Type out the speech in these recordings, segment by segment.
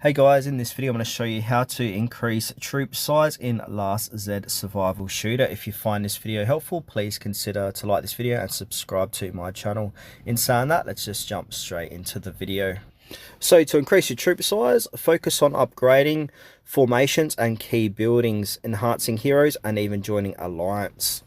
Hey guys, in this video I'm going to show you how to increase troop size in Last Z Survival Shooter. If you find this video helpful, please consider to like this video and subscribe to my channel. In saying that, let's just jump straight into the video. So to increase your troop size, focus on upgrading formations and key buildings, enhancing heroes and even joining alliance.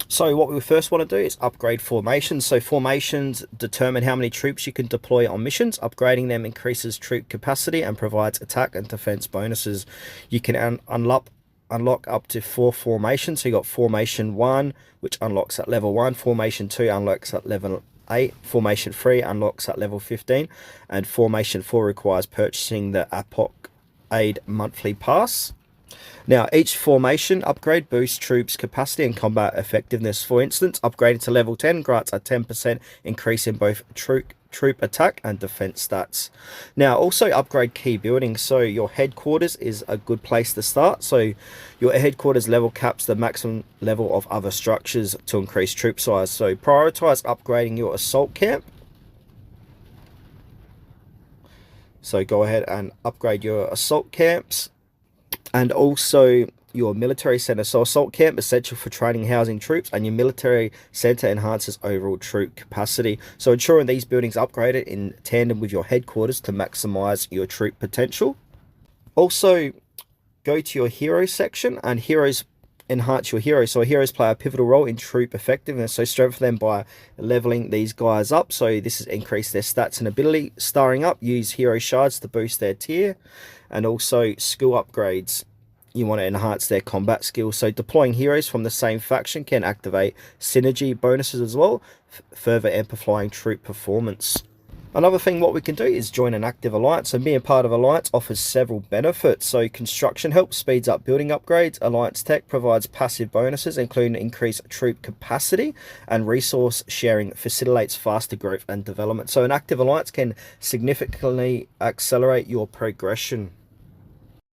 So what we first want to do is upgrade formations. So formations determine how many troops you can deploy on missions. Upgrading them increases troop capacity and provides attack and defense bonuses. You can unlock up to 4 formations. So you got formation 1, which unlocks at level 1. Formation 2 unlocks at level 8. Formation 3 unlocks at level 15. And formation 4 requires purchasing the Epoch Aid monthly pass. Now, each formation upgrade boosts troops' capacity and combat effectiveness. For instance, upgrading to level 10 grants a 10% increase in both troop attack and defense stats. Now, also upgrade key buildings. So your headquarters is a good place to start. So your headquarters level caps the maximum level of other structures to increase troop size. So prioritize upgrading your assault camp. So go ahead and upgrade your assault camps. And also your military center. So assault camp essential for training, housing troops, and your military center enhances overall troop capacity. So ensuring these buildings upgraded in tandem with your headquarters to maximize your troop potential. Also go to your hero section, and heroes enhance your heroes. So heroes play a pivotal role in troop effectiveness. So strengthen them by leveling these guys up. So this has increased their stats and ability. Starring up, use hero shards to boost their tier. And also skill upgrades. You want to enhance their combat skills. So deploying heroes from the same faction can activate synergy bonuses as well, further amplifying troop performance. Another thing what we can do is join an active alliance, and being part of alliance offers several benefits. So construction help speeds up building upgrades. Alliance tech provides passive bonuses including increased troop capacity, and resource sharing facilitates faster growth and development. So an active alliance can significantly accelerate your progression.